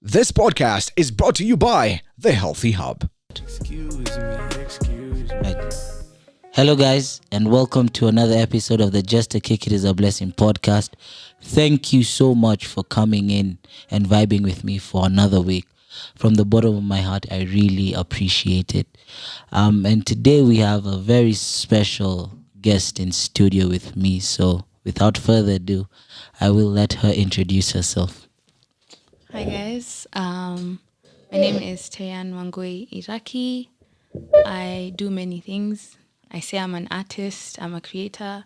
This podcast is brought to you by The Healthy Hub. Excuse me. Right. Hello, guys, and welcome to another episode of the Just a Kick It Is a Blessing podcast. Thank you so much for coming in and vibing with me for another week. From the bottom of my heart, I really appreciate it. And today we have a very special guest in studio with me. So without further ado, I will let her introduce herself. Hi guys, my name is Terrianne Wangui Iraki. I do many things. I say I'm an artist, I'm a creator,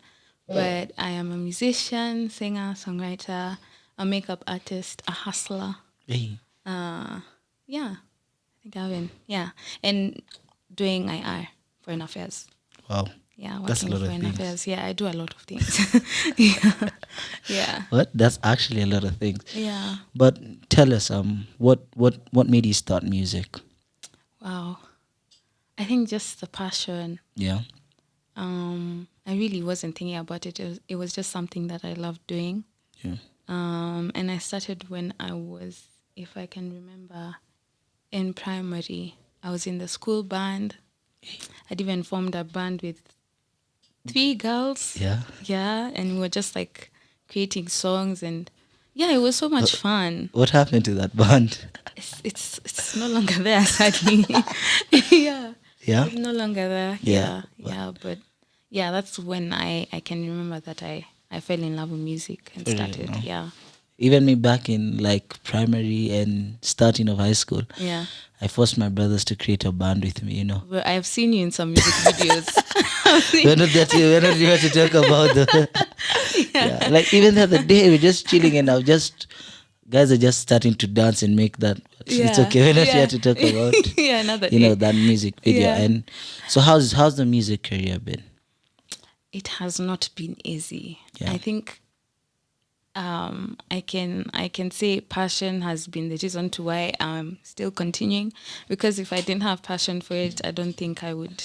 but I am a musician, singer, songwriter, a makeup artist, a hustler. Hey. I think I've been, and doing IR, foreign affairs. Wow. Yeah, That's a working lot of foreign things. affairs. Yeah, I do a lot of things. yeah. What? That's actually a lot of things. Yeah. But tell us, what made you start music? Wow. I think just the passion. Yeah. I really wasn't thinking about it. It was just something that I loved doing. Yeah. And I started when I was, if I can remember, in primary. I was in the school band. I'd even formed a band with 3 girls. Yeah. Yeah, and we were just like creating songs, and it was so much fun. What happened to that band? It's no longer there, sadly. yeah. Yeah. It's no longer there. Yeah. But that's when I can remember that I fell in love with music and Really? started. Oh. Yeah. Even me back in like primary and starting of high school, Yeah. I forced my brothers to create a band with me, But I've seen you in some music videos. We're not here to talk about the yeah. Like even the other day we're just chilling and guys are just starting to dance and make that. It's okay. We're not here to talk about another that music video. Yeah. And so how's the music career been? It has not been easy. Yeah. I think I can say passion has been the reason to why I'm still continuing, because if I didn't have passion for it, I don't think I would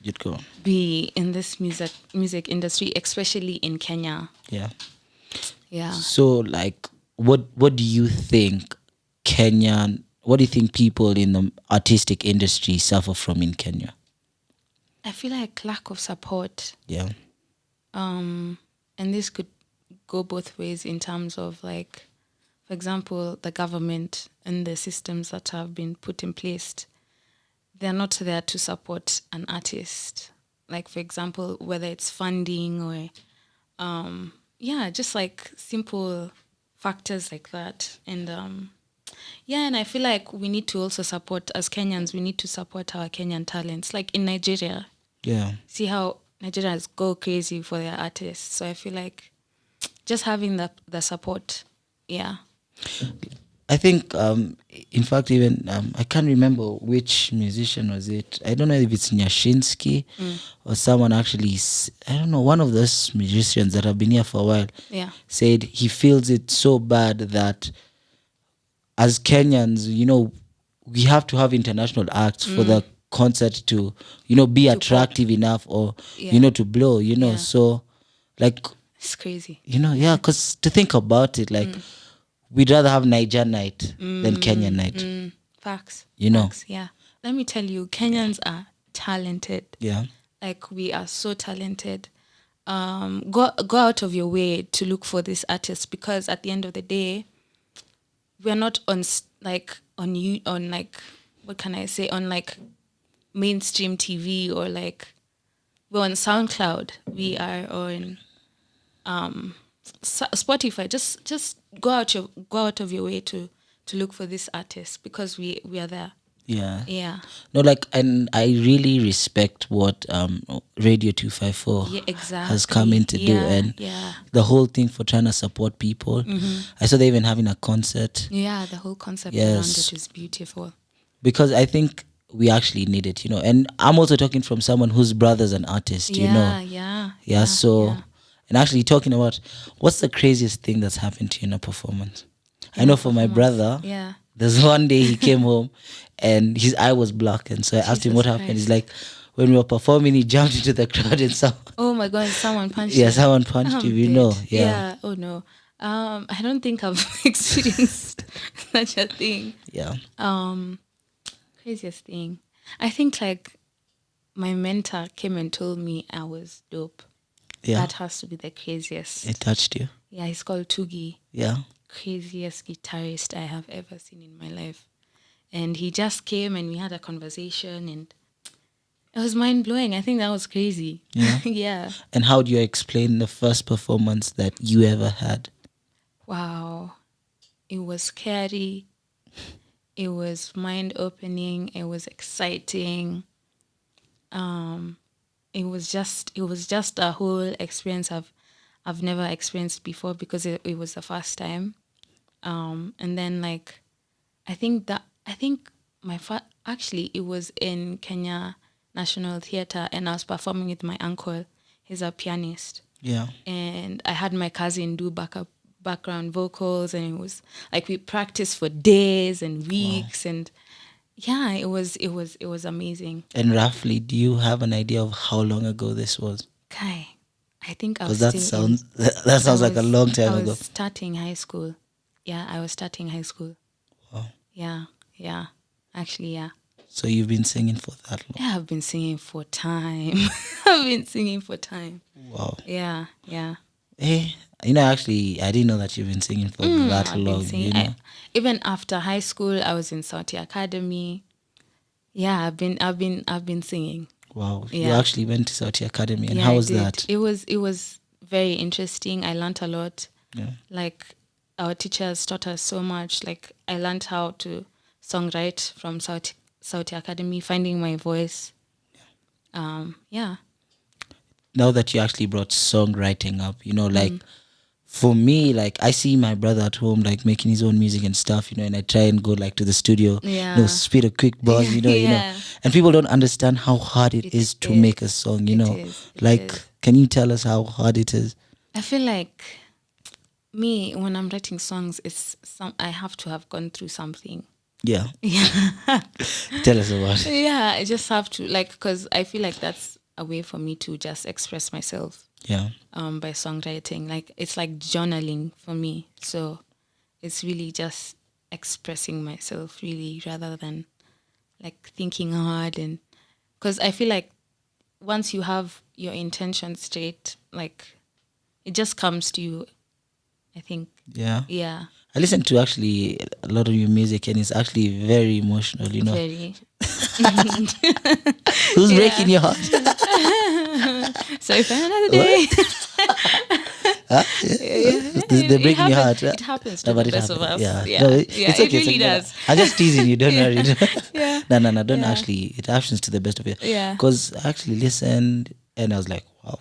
You'd go. be in this music industry, especially in Kenya. Yeah. Yeah. So like what do you think people in the artistic industry suffer from in Kenya? I feel like lack of support. Yeah. And this could go both ways in terms of, like, for example, the government and the systems that have been put in place, they're not there to support an artist. Like, for example, whether it's funding or, just like simple factors like that. And, and I feel like we need to also support, as Kenyans, we need to support our Kenyan talents. Like in Nigeria, Yeah. see how Nigerians go crazy for their artists. So I feel like just having the support, I think, in fact, even I can't remember which musician was it. I don't know if it's Nyashinsky or someone actually. I don't know, one of those musicians that have been here for a while. Yeah. Said he feels it so bad that as Kenyans, we have to have international acts for the concert to, be attractive enough or, to blow. Yeah. So, like. It's crazy. Because to think about it, like, we'd rather have Niger night than Kenya night. Facts. Facts, yeah. Let me tell you, Kenyans are talented. Yeah. Like, we are so talented. Go out of your way to look for these artists, because at the end of the day, we're not on mainstream TV, or like we're on SoundCloud. We are on Spotify. Just go out of your way to look for this artist, because we are there. Yeah. No, like, and I really respect what Radio 254 has come in to do, and the whole thing for trying to support people. I saw they even having a concert. Yeah, the whole concept Yes. around it is beautiful. Because I think we actually need it, and I'm also talking from someone whose brother's an artist, So, and actually talking about what's the craziest thing that's happened to you in a performance. I know for my brother, there's one day he came home and his eye was black, and so I asked him what happened. He's like, when we were performing, he jumped into the crowd and Oh my God, someone punched yeah, him. someone punched him, I'm you dead. know. Yeah. Oh no. I don't think I've experienced such a thing. Yeah. Craziest thing. I think like my mentor came and told me I was dope. Yeah. That has to be the craziest. It touched you. Yeah, he's called Tugi. Yeah. Craziest guitarist I have ever seen in my life. And he just came and we had a conversation and it was mind blowing. I think that was crazy. Yeah. Yeah. And how do you explain the first performance that you ever had? Wow. It was scary. It was mind opening. It was exciting. It was just a whole experience I've never experienced before because it was the first time. And then like I think actually it was in Kenya National Theatre and I was performing with my uncle. He's a pianist. Yeah. And I had my cousin do background vocals and it was like we practiced for days and weeks. And yeah, it was amazing. And roughly, do you have an idea of how long ago this was? Kai, I think I was Because that sounds like a long time I ago. was starting high school. Yeah, I was starting high school. Wow. Yeah. Actually, yeah. So you've been singing for that long? Yeah, I've been singing for time. Wow. Yeah. Hey, actually, I didn't know that you've been singing for that I've long. been singing. Even after high school, I was in Sauti Academy. Yeah, I've been singing. Wow. Yeah. You actually went to Sauti Academy, and Yeah, how I was did. that? It was very interesting. I learned a lot. Yeah. Like our teachers taught us so much. Like I learned how to songwrite from Sauti Academy, finding my voice. Yeah. Now that you actually brought songwriting up, like for me, like I see my brother at home, like making his own music and stuff, and I try and go like to the studio, Yeah. spit a quick buzz, Yeah. and people don't understand how hard it is to make a song, It is. Can you tell us how hard it is? I feel like me, when I'm writing songs, I have to have gone through something. Yeah. Yeah. Tell us about it. Yeah, I just have to, like, because I feel like that's a way for me to just express myself. Yeah. By songwriting. Like, it's like journaling for me. So it's really just expressing myself, really, rather than like thinking hard. And because I feel like once you have your intention straight, like it just comes to you, I think. Yeah. Yeah. I listen to actually a lot of your music and it's actually very emotional, Very. Who's breaking your heart? So for another day. Huh? They're breaking your heart. It happens to No, but the it best of happens. us. Yeah. No, it's okay. It really does. I'm just teasing you. Don't worry. Yeah. No. Don't Yeah. actually. It happens to the best of you. Yeah. Because I actually listened and I was like, wow.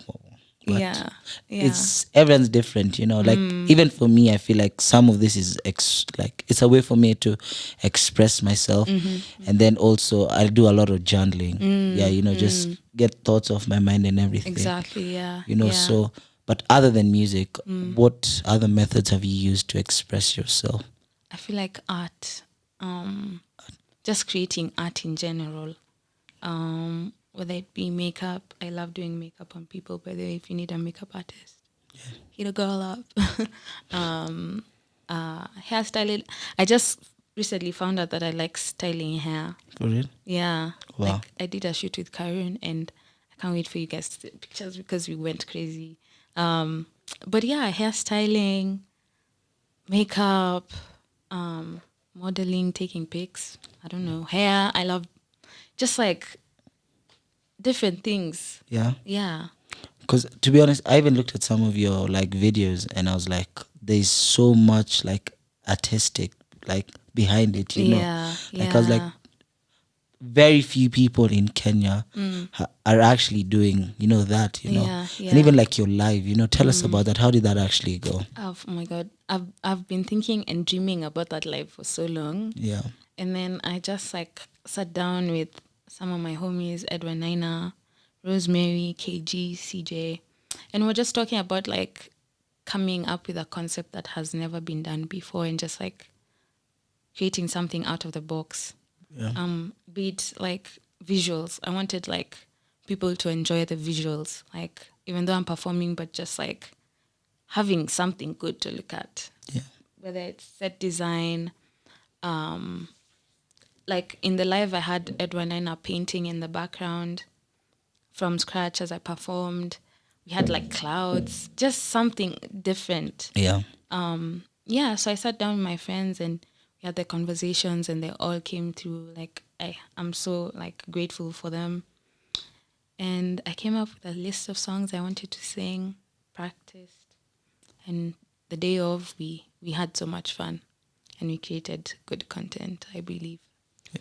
But Yeah. it's everyone's different, Like even for me, I feel like some of this is it's a way for me to express myself, and then also I do a lot of journaling. Just get thoughts off my mind and everything. Exactly. Yeah. So. But other than music, what other methods have you used to express yourself? I feel like art, just creating art in general. Whether it be makeup, I love doing makeup on people. By the way, if you need a makeup artist, hit a girl up. Hairstyling. I just recently found out that I like styling hair. For real? Yeah. Wow. Like I did a shoot with Karun and I can't wait for you guys to see the pictures because we went crazy. But yeah, hairstyling, makeup, modeling, taking pics. I don't know. Hair. I love just like different things. Yeah. Yeah. Because to be honest, I even looked at some of your like videos and I was like, there's so much like artistic like behind it, Yeah. Like I was like, very few people in Kenya are actually doing, that, Yeah. And even like your live, tell us about that. How did that actually go? Oh my God. I've been thinking and dreaming about that live for so long. Yeah. And then I just like sat down with some of my homies, Edwin Nina, Rosemary, KG, CJ. And we're just talking about like coming up with a concept that has never been done before and just like creating something out of the box. Yeah. Be it like visuals. I wanted like people to enjoy the visuals. Like even though I'm performing, but just like having something good to look at. Yeah. Whether it's set design, like in the live I had Edward Nina painting in the background from scratch as I performed. We had like clouds, just something different. Yeah. So I sat down with my friends and we had the conversations and they all came through. Like I'm so like grateful for them. And I came up with a list of songs I wanted to sing, practiced. And the day of, we had so much fun and we created good content, I believe.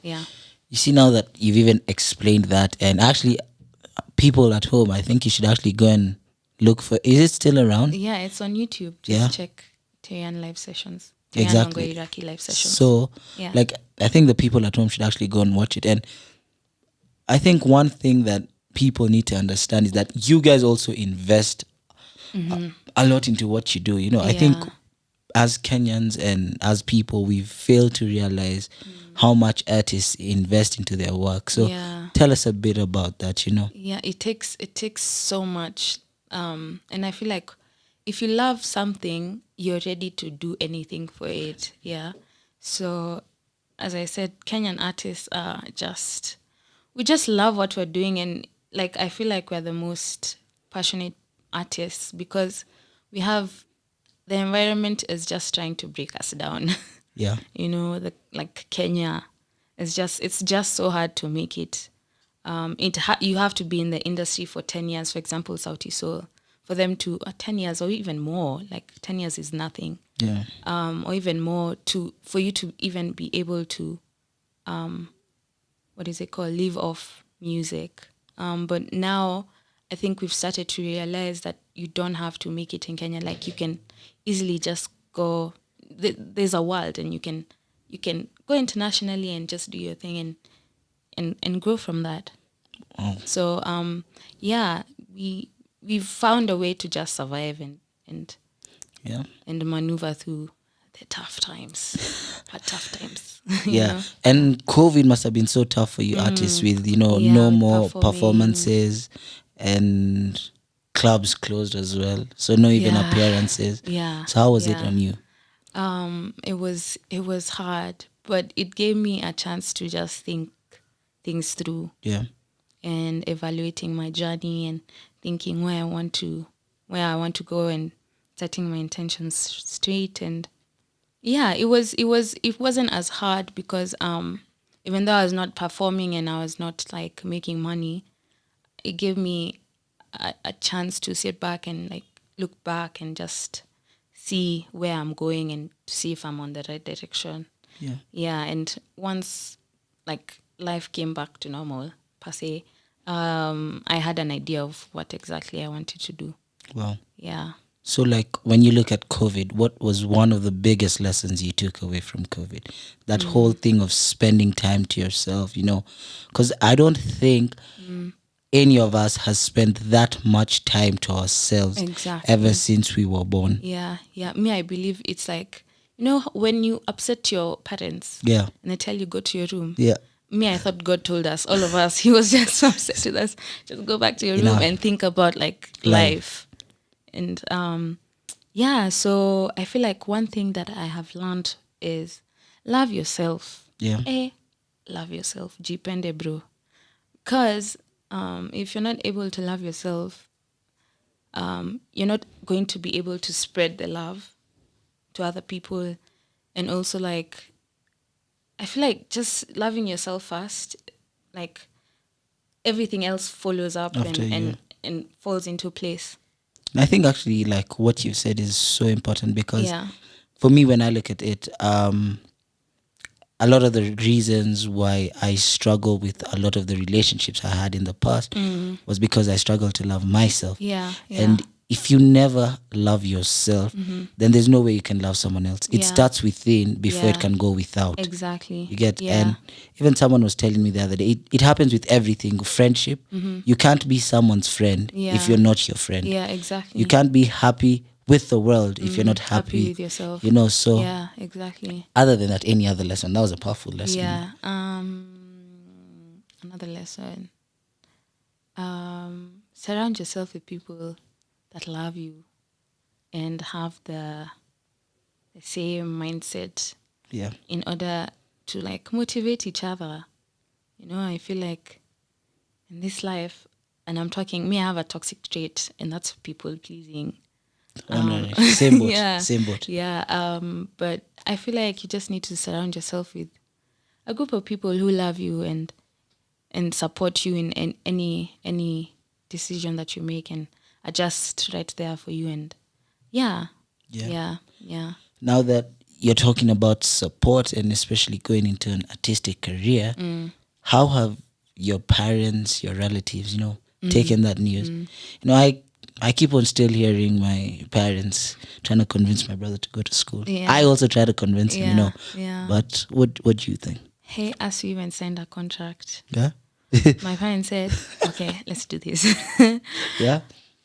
Yeah. You see, now that you've even explained that, and actually people at home, I think you should actually go and look for, is it still around? Yeah, it's on YouTube. Just check Terrianne live sessions. Terrianne Exactly. Wangui Iraki live sessions. So, yeah. like, I think the people at home should actually go and watch it. And I think one thing that people need to understand is that you guys also invest a lot into what you do. You know, I think as Kenyans and as people, we've failed to realize how much artists invest into their work. So tell us a bit about that, you know. Yeah, it takes so much. And I feel like if you love something, you're ready to do anything for it. Yeah. So as I said, Kenyan artists are we just love what we're doing, and like I feel like we're the most passionate artists because we have the environment is just trying to break us down. Yeah. You know, like Kenya, it's just so hard to make it. You have to be in the industry for 10 years, for example, Sauti Sol, for them to 10 years or even more. Like 10 years is nothing. Yeah. Or even more for you to even be able to, what is it called, live off music. But now I think we've started to realize that you don't have to make it in Kenya. Like you can easily just go. There's a world, and you can go internationally and just do your thing and grow from that. Oh. So we've found a way to just survive and maneuver through the tough times. Tough times. Yeah. know? And COVID must have been so tough for you artists with, no more performances and clubs closed as well. So no even appearances. Yeah. So how was it on you? It was hard, but it gave me a chance to just think things through. Yeah. And evaluating my journey and thinking where I want to go and setting my intentions straight. And it wasn't as hard because even though I was not performing and I was not like making money, it gave me a chance to sit back and like look back and just see where I'm going and see if I'm on the right direction. Yeah. Yeah. And once like life came back to normal per se, I had an idea of what exactly I wanted to do. Wow. Yeah. So like when you look at COVID, what was one of the biggest lessons you took away from COVID? That whole thing of spending time to yourself, because I don't think any of us has spent that much time to ourselves ever since we were born. Yeah. Me, I believe it's like, when you upset your parents and they tell you go to your room. Yeah. Me, I thought God told us, all of us, he was just so upset with us. Just go back to your room and think about like life. And so I feel like one thing that I have learned is love yourself. Yeah. Love yourself. Jipende, bro. Because if you're not able to love yourself, you're not going to be able to spread the love to other people. And also like, I feel like just loving yourself first, like everything else follows up and falls into place. I think actually like what you said is so important because for me, when I look at it, a lot of the reasons why I struggle with a lot of the relationships I had in the past was because I struggled to love myself. And if you never love yourself, then there's no way you can love someone else. It starts within before it can go without. Exactly. You get? And even someone was telling me the other day, it happens with everything. Friendship, you can't be someone's friend if you're not your friend. Yeah, exactly. You can't be happy with the world if you're not happy with yourself. So yeah, exactly. Other than that, any other lesson? That was a powerful lesson. Yeah. Another lesson. Surround yourself with people that love you and have the same mindset Yeah. in order to like motivate each other. You know, I feel like in this life, and I'm talking, me, I have a toxic trait, and that's people pleasing. Same boat. Yeah. Same boat. Yeah. But I feel like you just need to surround yourself with a group of people who love you and support you in any decision that you make and are just right there for you. And yeah. Now that you're talking about support and especially going into an artistic career, how have your parents, your relatives, taken that news? I keep on still hearing my parents trying to convince my brother to go to school. Yeah. I also try to convince him, Yeah. But what do you think? Hey, as we even signed a contract, Yeah? my parents said, okay, let's do this. Yeah?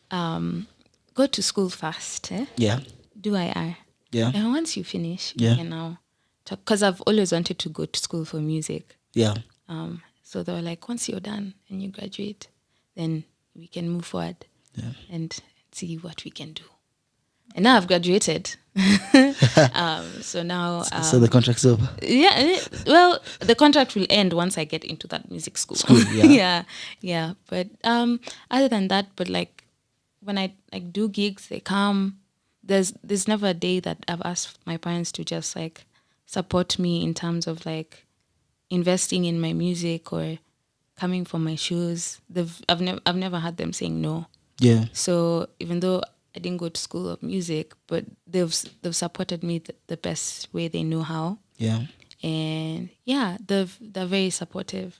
Go to school first. Yeah. Do IR. Yeah. And once you finish, Yeah. you can now talk. Because I've always wanted to go to school for music. Yeah. So they were like, once you're done and you graduate, then we can move forward and see what we can do. And now I've graduated. So now... so the contract's over? Yeah, well, the contract will end once I get into that music school. Yeah. Yeah. But other than that, but like when I like do gigs, they come. There's never a day that I've asked my parents to just like support me in terms of like investing in my music or coming for my shows. I've never had them saying no. Yeah. So even though I didn't go to school of music, but they've supported me the best way they know how. Yeah. And yeah, they're very supportive.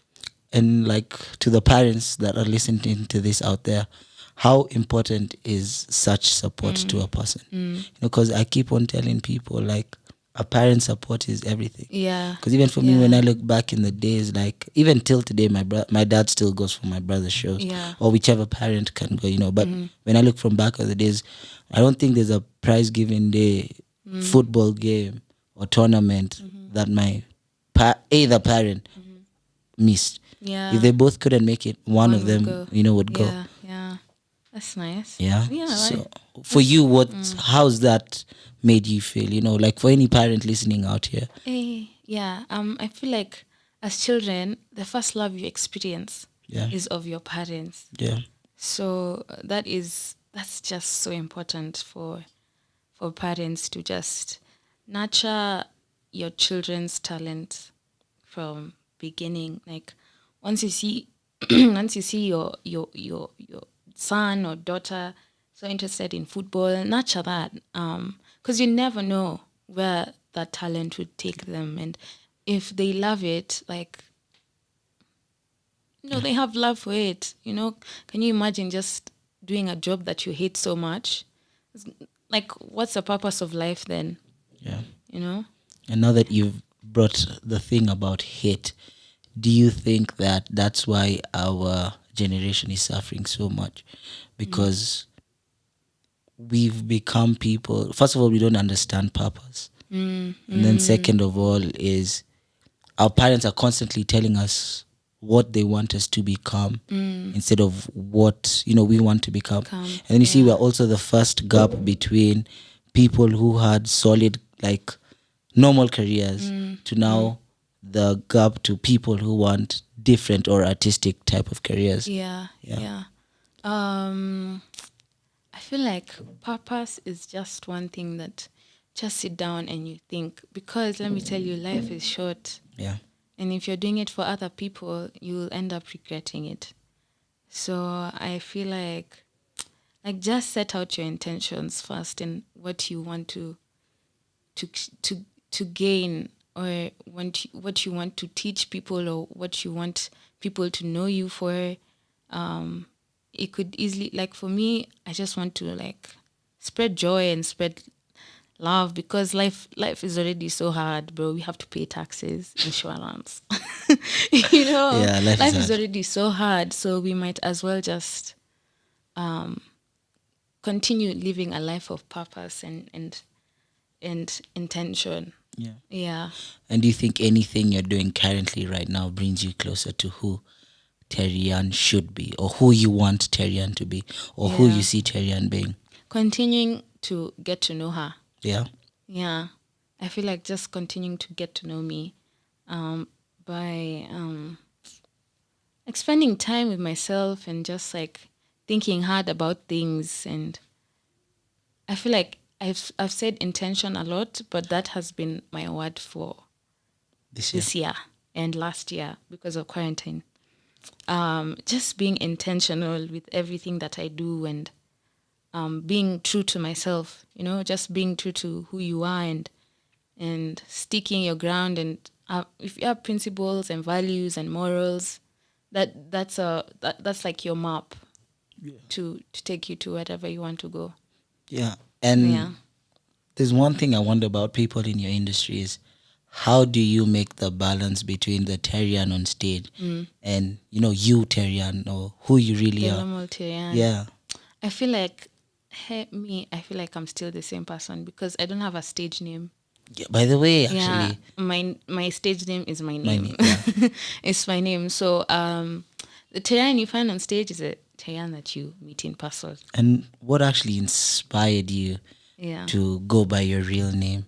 And like to the parents that are listening to this out there, how important is such support to a person? Because I keep on telling people like a parent's support is everything. Yeah. Because even for me, when I look back in the days, like even till today, my dad still goes for my brother's shows, or whichever parent can go, But when I look from back of the days, I don't think there's a prize giving day, football game or tournament that my either parent missed. Yeah. If they both couldn't make it, one of them, would go. Yeah. That's nice. Yeah. Yeah. So for you, how's that made you feel? Like for any parent listening out here. Yeah. I feel like as children, the first love you experience is of your parents. Yeah. So that's just so important for parents to just nurture your children's talent from beginning. Like once you see your son or daughter so interested in football, nurture that, because you never know where that talent would take them, and if they love it, like they have love for it. Can you imagine just doing a job that you hate so much? Like, what's the purpose of life then? Yeah. And now that you've brought the thing about hate, do you think that that's why our generation is suffering so much? Because we've become people, first of all, we don't understand purpose. And then second of all is our parents are constantly telling us what they want us to become instead of what we want to become. And then you see we're also the first gap between people who had solid like normal careers to now the gap to people who want different or artistic type of careers. Yeah. I feel like purpose is just one thing that just sit down and you think, because let me tell you, life is short. Yeah. And if you're doing it for other people, you'll end up regretting it. So I feel like just set out your intentions first and what you want to gain, or what you want to teach people, or what you want people to know you for. It could easily, like for me, I just want to like spread joy and spread love, because life is already so hard, bro. We have to pay taxes, insurance. Yeah, life is already so hard, so we might as well just continue living a life of purpose and intention. Yeah. And do you think anything you're doing currently right now brings you closer to who Terrianne should be, or who you want Terrianne to be, or who you see Terrianne being? Continuing to get to know her. Yeah. Yeah. I feel like just continuing to get to know me by like spending time with myself and just like thinking hard about things. And I feel like I've said intention a lot, but that has been my word for this year and last year because of quarantine. Just being intentional with everything that I do and being true to myself, just being true to who you are and sticking your ground. And if you have principles and values and morals, that's like your map to take you to wherever you want to go. Yeah. And there's one thing I wonder about people in your industry is how do you make the balance between the Terrianne on stage and, you Terrianne or who you really The are? normal Terrianne. Yeah. I feel like, I feel like I'm still the same person because I don't have a stage name. Yeah, by the way, actually. Yeah, my stage name is my My name. name, yeah. It's my name. So the Terrianne you find on stage is a Terrianne that you meet in person. And what actually inspired you to go by your real name?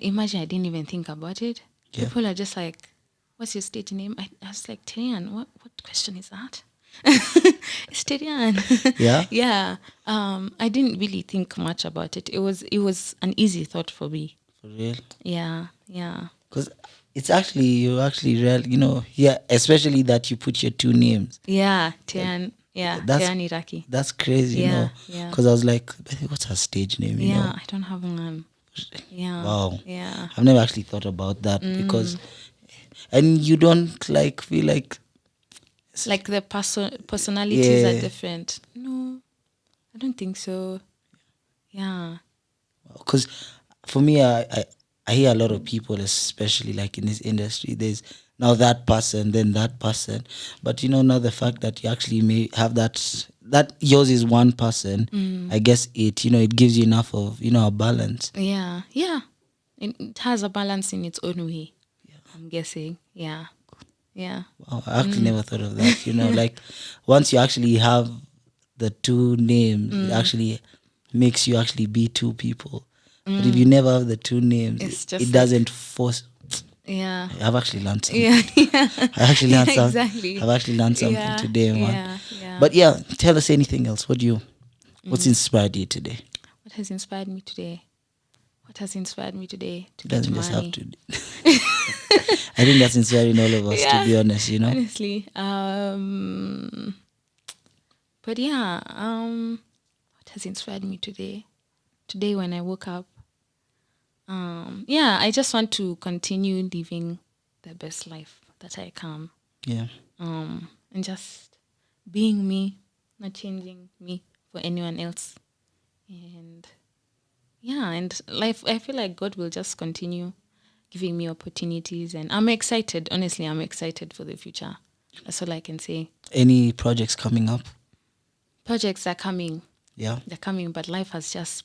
Imagine I didn't even think about it. Yeah. People are just like, what's your stage name? I was like, Terrianne, what question is that? It's Terrianne. Yeah? Yeah. I didn't really think much about it. It was an easy thought for me. For real? Yeah. Because it's actually, you actually real, especially that you put your two names. Yeah, Terrianne. Yeah, Terrianne Iraki. That's crazy, Yeah. Because I was like, what's her stage name, Yeah, I don't have one. Yeah. Wow. Yeah. I've never actually thought about that because, and you don't feel like the personalities are different. No, I don't think so. Yeah. Because for me, I hear a lot of people, especially like in this industry, there's now that person, then that person. But now the fact that you actually may have that yours is one person, I guess it gives you enough of, a balance. Yeah. Yeah. It has a balance in its own way. Yeah. I'm guessing. Yeah. Yeah. Wow, I actually never thought of that. Like once you actually have the two names, it actually makes you actually be two people. But if you never have the two names, it doesn't force. Yeah. I've actually learned something. Yeah. I actually learned something. Exactly. I've actually learned something today, man. Yeah. But yeah, tell us anything else. What's inspired you today? What has inspired me today? To It get doesn't just money. have to. I think that's inspiring all of us, to be honest, Honestly. But yeah, what has inspired me today? Today when I woke up, I just want to continue living the best life that I can. Yeah. And just being me, not changing me for anyone else. And life, I feel like God will just continue giving me opportunities, and I'm excited. Honestly, I'm excited for the future. That's all I can say. Any projects coming up? Projects are coming. Yeah. They're coming, but life has just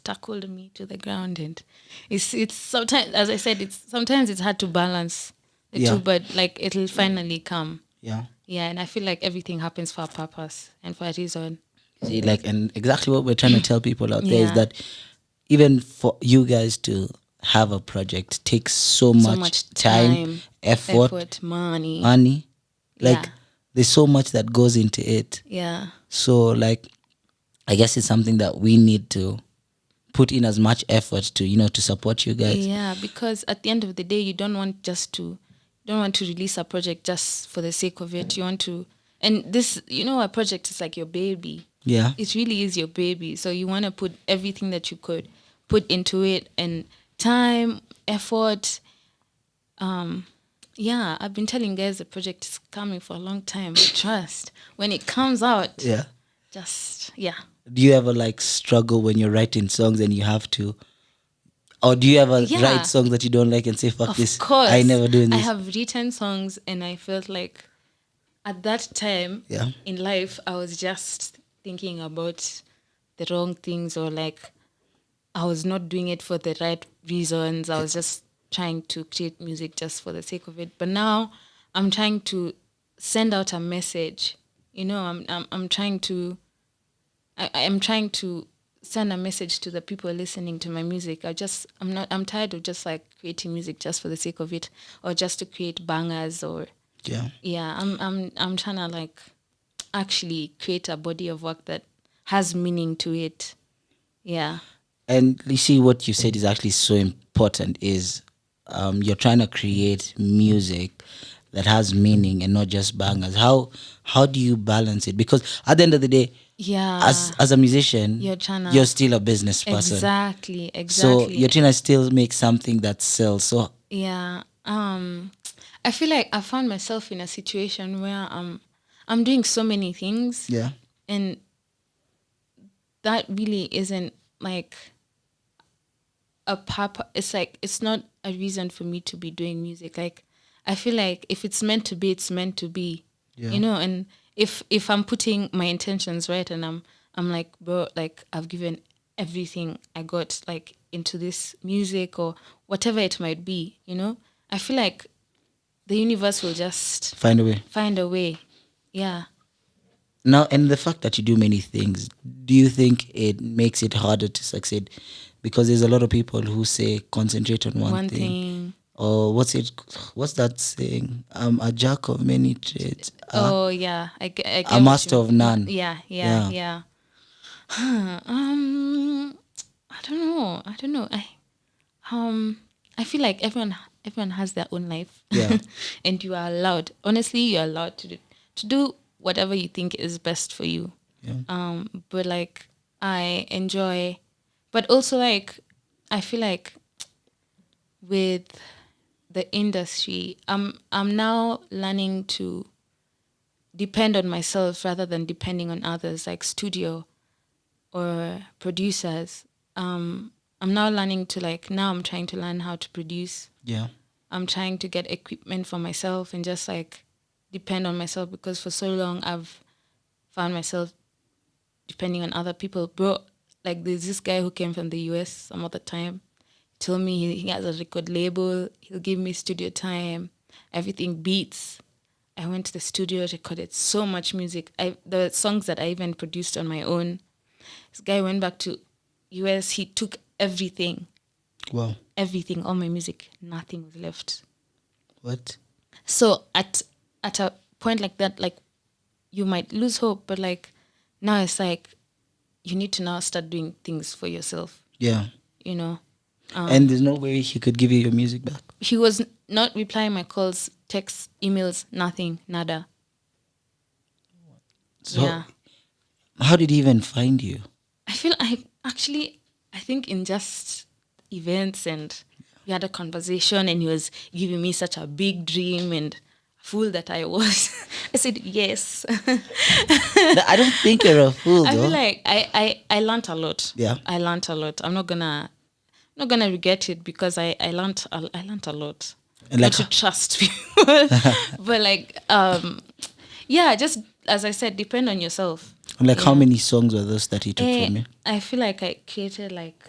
tackled me to the ground, and it's sometimes, as I said, sometimes it's hard to balance the two, but like it'll finally come. Yeah. Yeah, and I feel like everything happens for a purpose and for a reason. See, and exactly what we're trying to tell people out there is that even for you guys to have a project takes so much time, effort, money. There's so much that goes into it. Yeah. So I guess it's something that we need to put in as much effort to, to support you guys. Yeah, because at the end of the day, you don't want to release a project just for the sake of it. You want to, and this, a project is like your baby. Yeah. It really is your baby. So you want to put everything that you could put into it, and time, effort. I've been telling guys the project is coming for a long time. Trust. When it comes out, Do you ever struggle when you're writing songs and you have to, or do you ever write songs that you don't like and say, fuck this, of course, I never doing this? I have written songs and I felt like at that time in life, I was just thinking about the wrong things, or I was not doing it for the right reasons. I was just trying to create music just for the sake of it. But now I'm trying to send out a message. I'm trying to send a message to the people listening to my music. I'm tired of just like creating music just for the sake of it, or just to create bangers, or I'm trying to like actually create a body of work that has meaning to it. Yeah. And you see, what you said is actually so important. Is you're trying to create music that has meaning and not just bangers. How do you balance it? Because at the end of the day, Yeah. as a musician, You're still a business person. Exactly. So you're trying to still make something that sells. So yeah. I feel like I found myself in a situation where I'm doing so many things. yeah, And that really isn't like a it's like it's not a reason for me to be doing music. Like I feel like if it's meant to be, it's meant to be. Yeah. You know, and if I'm putting my intentions right, and I'm like, bro, like I've given everything I got like into this music or whatever it might be, you know, I feel like the universe will just find a way. find a way. Yeah. Now, and the fact that you do many things, do you think it makes it harder to succeed? Because there's a lot of people who say concentrate on one thing. Or what's that saying? A jack of many trades. Yeah, I get A master of none. Yeah. I don't know. I feel like everyone has their own life. Yeah. And you are allowed. Honestly, you're allowed to do whatever you think is best for you. Yeah. But like I enjoy, but also like I feel like with the industry, I'm now learning to depend on myself rather than depending on others, like studio or producers. I'm now learning to I'm trying to learn how to produce. Yeah. I'm trying to get equipment for myself and just like depend on myself, because for so long I've found myself depending on other people. Bro, like there's this guy who came from the US some other time, told me he has a record label, he'll give me studio time, everything beats. I went to the studio, recorded so much music. The songs that I even produced on my own. This guy went back to US, he took everything. Wow. Everything, all my music, nothing was left. What? So at a point like that, like you might lose hope, but like now it's like you need to now start doing things for yourself. Yeah. You know. And there's no way he could give you your music back. He was not replying my calls, texts, emails, nothing, nada. So how did he even find you? I think in just events, and we had a conversation and he was giving me such a big dream, and fool that I was. I said yes. I don't think you're a fool, though. I feel like I learned a lot. Yeah. I learned a lot. I'm not gonna regret it, because I learned a lot. And not to trust people. But like just as I said, depend on yourself. Like how many songs were those that he took from you? I feel like I created like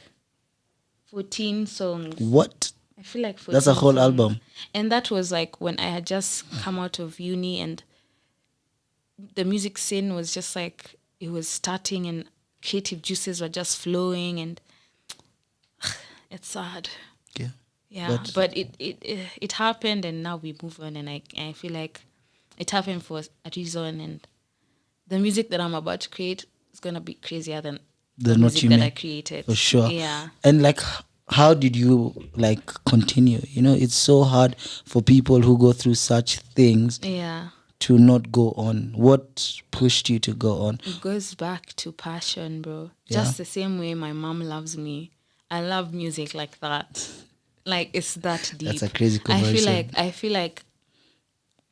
14 songs. What? I feel like 14 That's a whole songs. album. And that was like when I had just come out of uni, and the music scene was just like, it was starting and creative juices were just flowing, and it's sad. Yeah. Yeah, but it happened, and now we move on, and I feel like it happened for a reason, and the music that I'm about to create is gonna be crazier than the music that I created. For sure. Yeah. And like, how did you like continue? You know, it's so hard for people who go through such things. Yeah. To not go on. What pushed you to go on? It goes back to passion, bro. Yeah. Just the same way my mom loves me. I love music like that. Like it's that deep. That's a crazy conversion. I feel like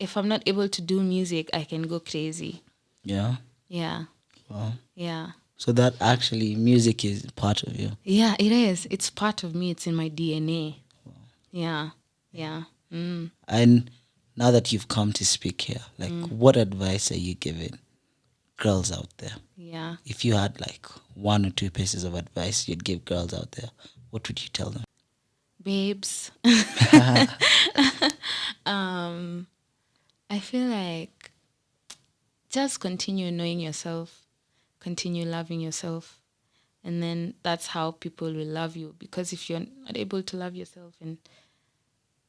if I'm not able to do music, I can go crazy. Yeah. Yeah. Wow. Yeah. So that actually music is part of you. Yeah, it is. It's part of me. It's in my DNA. Wow. Yeah. Yeah. Mm. And now that you've come to speak here, like what advice are you giving girls out there? Yeah. If you had like one or two pieces of advice you'd give girls out there, what would you tell them? Babes. I feel like just continue knowing yourself, continue loving yourself, And then that's how people will love you. Because if you're not able to love yourself, and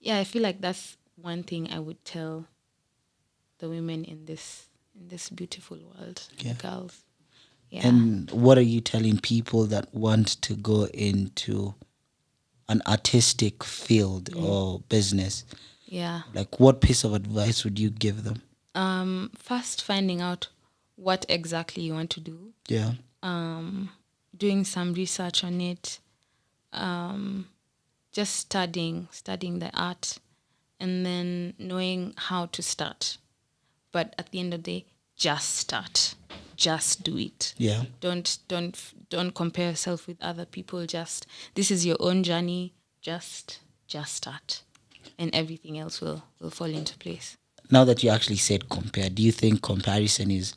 I feel like that's one thing I would tell the women in this beautiful world, the girls. Yeah. And what are you telling people that want to go into an artistic field or business? Yeah. Like, what piece of advice would you give them? First, finding out what exactly you want to do. Yeah. Doing some research on it. Just studying the art, and then knowing how to start. But at the end of the day, just start. Just do it. Yeah. Don't compare yourself with other people. Just, this is your own journey. Just start, and everything else will fall into place. Now that you actually said compare, do you think comparison is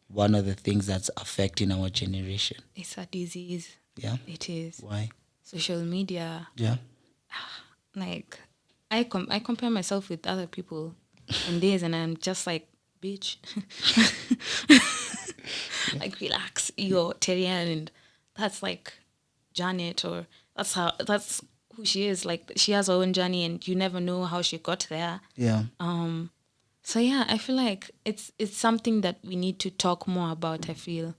one of the things that's affecting our generation? It's a disease. Yeah. It is. Why? Social media. Yeah. Like, I compare myself with other people on days, and I'm just like, bitch. Like, relax, you're Terrianne, and that's like Janet, or that's who she is. Like, she has her own journey, and you never know how she got there. Yeah. So yeah, I feel like it's something that we need to talk more about. I feel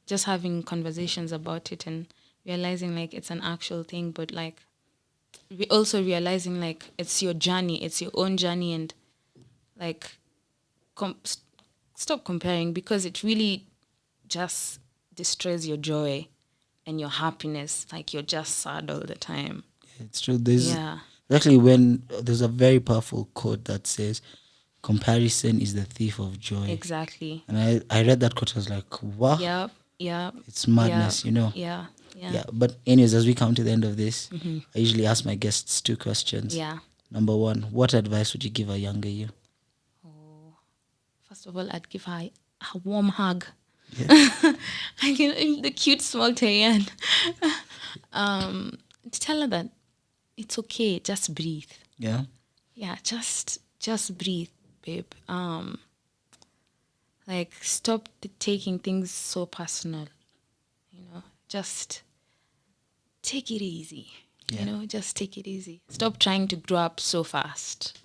just having conversations about it and realizing like it's an actual thing, but like also realizing like it's your journey, it's your own journey, and like stop comparing, because it really just destroys your joy and your happiness. Like, you're just sad all the time. It's true. There's a very powerful quote that says, comparison is the thief of joy. Exactly. And I read that quote, I was like, wow. Yep. It's madness, Yeah. But anyways, as we come to the end of this, I usually ask my guests 2 questions. Yeah. Number 1, what advice would you give a younger you? First of all, I'd give her a warm hug. Yeah. The cute small Terrianne. To tell her that it's okay, just breathe. Yeah. Yeah, just breathe, babe. Like, stop taking things so personal. Just take it easy. Yeah. Just take it easy. Stop trying to grow up so fast.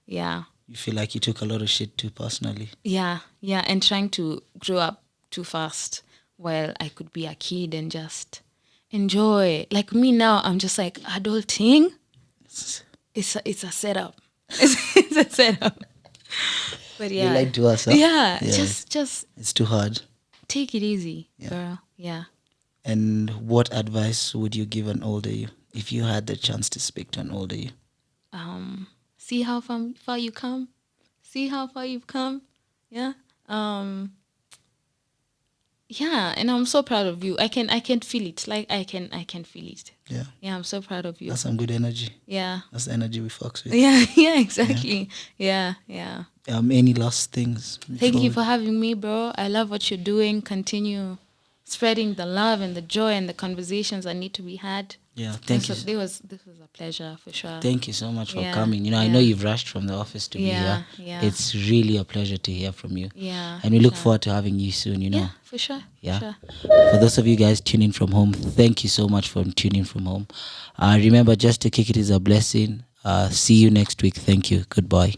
Yeah. You feel like you took a lot of shit too personally. Yeah, and trying to grow up too fast while I could be a kid and just enjoy. Like, me now, I'm just like, adulting, it's a setup. It's a setup. But yeah. You like to us, huh? Yeah, just it's too hard. Take it easy, girl. Yeah. And what advice would you give an older you if you had the chance to speak to an older you? See how far you come. See how far you've come. Yeah. Yeah, and I'm so proud of you. I can feel it. Like, I can feel it. Yeah. Yeah, I'm so proud of you. That's some good energy. Yeah. That's the energy we fucks with. Yeah, exactly. Yeah. Any last things? Thank you for having me, bro. I love what you're doing. Continue spreading the love and the joy and the conversations that need to be had. Yeah, thank you. This was a pleasure, for sure. Thank you so much for coming. I know you've rushed from the office to be here. Yeah. It's really a pleasure to hear from you. Yeah. And we look forward to having you soon, Yeah, for sure. Yeah. For sure. For those of you guys tuning from home, thank you so much for tuning from home. Remember, just to kick it is a blessing. See you next week. Thank you. Goodbye.